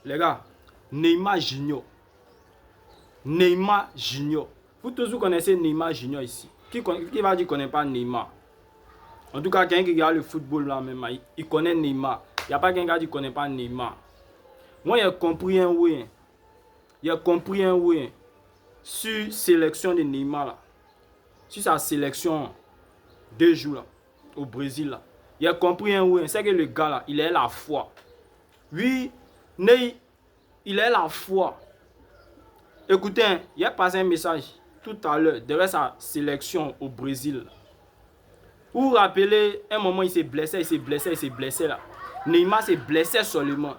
Les gars, Neymar Junior. Neymar Junior. Vous tous vous connaissez Neymar Junior ici. Qui va dire qu'il ne connaît pas Neymar? En tout cas, quelqu'un qui regarde le football là même, il connaît Neymar. Il n'y a pas quelqu'un qui ne connaît pas Neymar. Moi, j'ai compris un oui. J'ai compris un oui sur la sélection de Neymar là. Sur sa sélection 2 jours là, au Brésil là. J'ai compris un oui. C'est que le gars là, il a la foi. Oui, Ney, il a la foi. Écoutez, il a passé un message tout à l'heure derrière sa sélection au Brésil. Vous vous rappelez, un moment il s'est blessé là. Neymar s'est blessé seulement.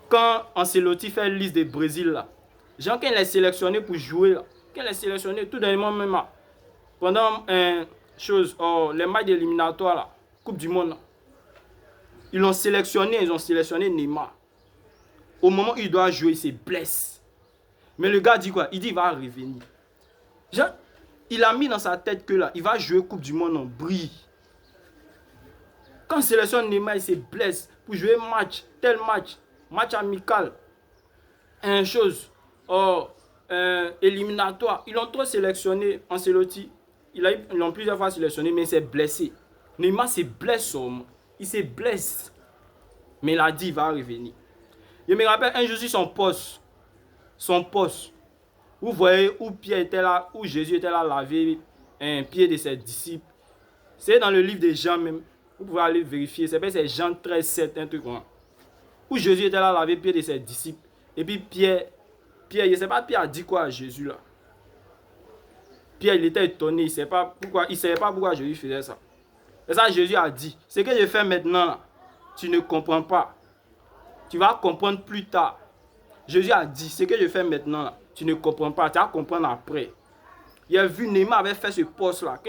Quand Ancelotti fait liste des Brésil là, Jean, quand il est sélectionné pour jouer là, quand il est sélectionné tout dernièrement même là, pendant les matchs éliminatoires là, Coupe du Monde là, ils ont sélectionné Neymar. Au moment où il doit jouer, il se blesse. Mais le gars dit quoi? Il dit il va revenir. Genre, il a mis dans sa tête que là, il va jouer Coupe du Monde en brille. Quand il sélectionne Neymar, il se blesse pour jouer tel match amical, éliminatoire. Ils l'ont trop sélectionné, Ancelotti. Ils l'ont plusieurs fois sélectionné, mais il s'est blessé. Neymar se blesse seulement. Il se blesse. Mais il a dit il va revenir. Je me rappelle un jour sur son poste. Vous voyez où Pierre était là, où Jésus était là laver un pied de ses disciples. C'est dans le livre de Jean même. Vous pouvez aller vérifier. C'est Jean 13, 7, un truc comme ça. Où Jésus était là laver le pied de ses disciples. Et puis Pierre, je ne sais pas, Pierre a dit quoi à Jésus là. Pierre, il était étonné. Il ne savait pas pourquoi Jésus faisait ça. Et ça, Jésus a dit, ce que je fais maintenant là, tu ne comprends pas. Tu vas comprendre plus tard. Jésus a dit, ce que je fais maintenant là, tu ne comprends pas, tu vas comprendre après. Il a vu Neymar avait fait ce poste là.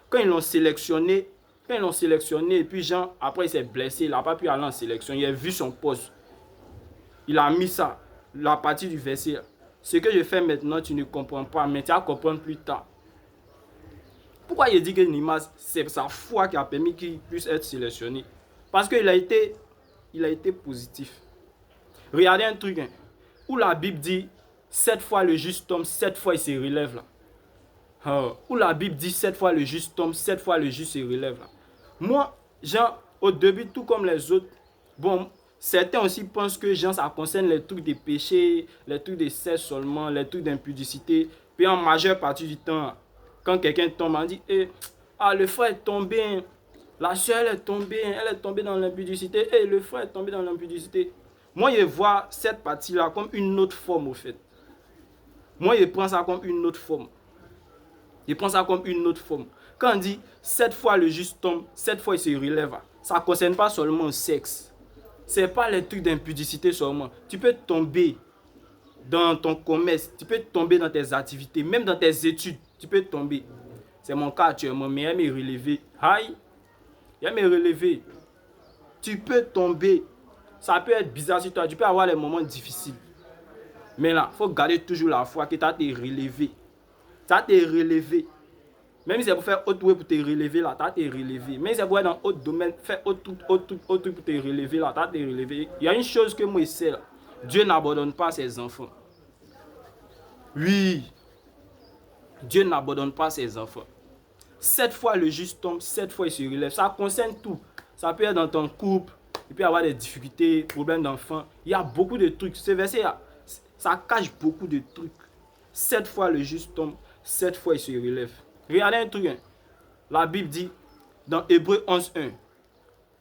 Quand ils l'ont sélectionné, et puis Jean, après il s'est blessé, il n'a pas pu aller en sélection. Il a vu son poste. Il a mis ça, la partie du verset. Ce que je fais maintenant, tu ne comprends pas, mais tu vas comprendre plus tard. Pourquoi il dit que Neymar, c'est sa foi qui a permis qu'il puisse être sélectionné? Parce qu'il a été positif. Regardez un truc, où la Bible dit 7 fois le juste tombe, 7 fois il se relève là. Où la Bible dit 7 fois le juste tombe, 7 fois le juste se relève là. Moi, Jean, au début, tout comme les autres, bon, certains aussi pensent que Jean, ça concerne les trucs de péché, les trucs de sexe seulement, les trucs d'impudicité. Puis en majeure partie du temps, quand quelqu'un tombe, on dit, le frère est tombé, la soeur elle est tombée dans l'impudicité, le frère est tombé dans l'impudicité. Moi, je vois cette partie-là comme une autre forme, au fait. Moi, je prends ça comme une autre forme. Quand on dit 7 fois le juste tombe, 7 fois il se relève, ça ne concerne pas seulement le sexe. Ce n'est pas les trucs d'impudicité seulement. Tu peux tomber dans ton commerce, tu peux tomber dans tes activités, même dans tes études, tu peux tomber. C'est mon cas actuellement, mais il me relever. Il me relever. Tu peux tomber. Ça peut être bizarre sur toi, tu peux avoir les moments difficiles. Mais là, il faut garder toujours la foi que tu as te relevé. Tu as te relevé. Même si c'est pour faire autre chose pour te relever là, tu as te relevé. Même si c'est pour être dans autre domaine, faire autre truc pour te relever là, tu as te relevé. Il y a une chose que moi je sais là. Dieu n'abandonne pas ses enfants. Oui. Dieu n'abandonne pas ses enfants. 7 fois le juste tombe, 7 fois il se relève. Ça concerne tout. Ça peut être dans ton couple, il peut y avoir des difficultés, problèmes d'enfants. Il y a beaucoup de trucs. Ce verset là, ça cache beaucoup de trucs. 7 fois le juste tombe, 7 fois il se relève. Regardez un truc. La Bible dit dans Hébreux 11:1,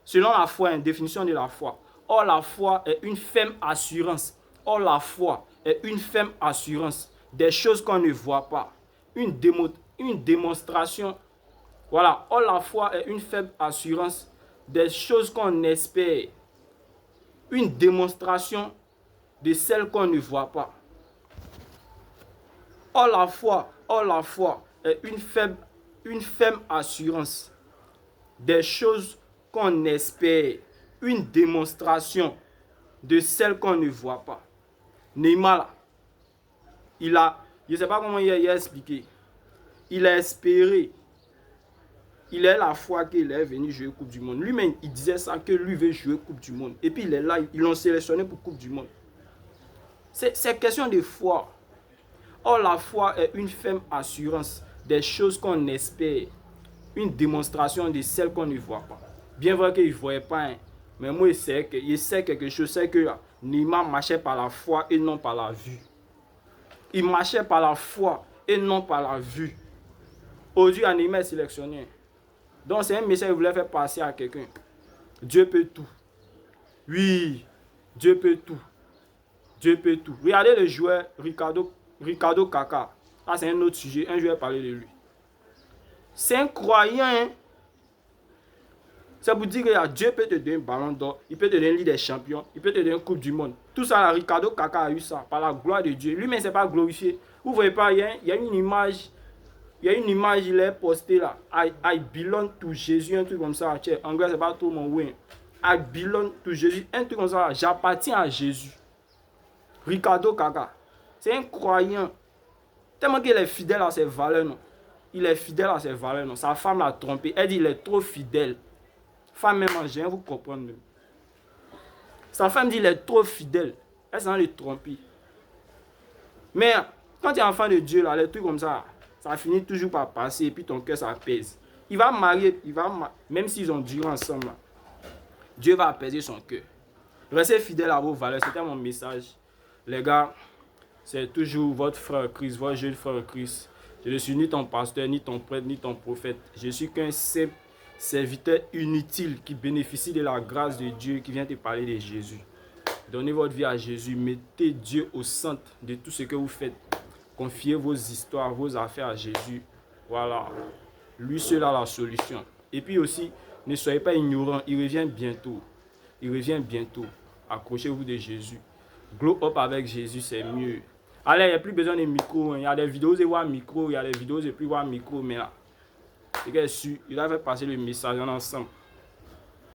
selon la foi, une définition de la foi. Or la foi est une ferme assurance. Or la foi est une ferme assurance des choses qu'on ne voit pas. Une démonstration. Voilà. Or la foi est une ferme assurance des choses qu'on espère. Une démonstration de celles qu'on ne voit pas. Or la foi est une ferme assurance des choses qu'on espère, une démonstration de celles qu'on ne voit pas. Neymar, je ne sais pas comment il a expliqué, il a espéré Il est la foi qu'il est venu jouer Coupe du Monde. Lui-même, il disait ça, que lui veut jouer Coupe du Monde. Et puis il est là, ils l'ont sélectionné pour Coupe du Monde. C'est question de foi. Or, la foi est une ferme assurance des choses qu'on espère. Une démonstration de celles qu'on ne voit pas. Bien vrai qu'il ne voyait pas, hein, mais moi, il sait quelque chose. C'est que Neymar marchait par la foi et non par la vue. Il marchait par la foi et non par la vue. Aujourd'hui, Neymar est sélectionné. Donc, c'est un message que je voulais faire passer à quelqu'un. Dieu peut tout. Oui, Dieu peut tout. Dieu peut tout. Regardez le joueur Ricardo Kaka. Ça, c'est un autre sujet. Un jour, je vais parler de lui. C'est un croyant. Hein? Ça vous dit que Dieu peut te donner un ballon d'or. Il peut te donner une Ligue des Champions. Il peut te donner une Coupe du Monde. Tout ça, là, Ricardo Kaka a eu ça. Par la gloire de Dieu. Lui-même, c'est pas glorifié. Vous voyez pas, il y a une image. Il y a une image, il est posté là. I belong to Jésus, un truc comme ça. En anglais, c'est pas tout mon win. I belong to Jésus, un truc comme ça. J'appartiens à Jésus. Ricardo Kaka. C'est un croyant. Tellement qu'il est fidèle à ses valeurs, non. Il est fidèle à ses valeurs, non. Sa femme l'a trompé. Elle dit il est trop fidèle. Femme même, je viens vous comprendre même. Sa femme dit il est trop fidèle. Elle s'en est trompée. Mais quand tu es enfant de Dieu, là, les trucs comme ça. Ça finit toujours par passer et puis ton cœur s'apaise. Il va marier, même s'ils ont duré ensemble, là, Dieu va apaiser son cœur. Restez fidèles à vos valeurs, c'était mon message. Les gars, c'est toujours votre frère Christ, votre jeune frère Christ. Je ne suis ni ton pasteur, ni ton prêtre, ni ton prophète. Je suis qu'un simple serviteur inutile qui bénéficie de la grâce de Dieu, qui vient te parler de Jésus. Donnez votre vie à Jésus, mettez Dieu au centre de tout ce que vous faites. Confiez vos histoires, vos affaires à Jésus. Voilà. Lui seul a la solution. Et puis aussi, ne soyez pas ignorants. Il revient bientôt. Il revient bientôt. Accrochez-vous de Jésus. Glow up avec Jésus, c'est mieux. Allez, il n'y a plus besoin de micro. Il y a des vidéos de voir micro. Il y a des vidéos de plus voir micro. Mais là, les gars, il va faire passer le message ensemble.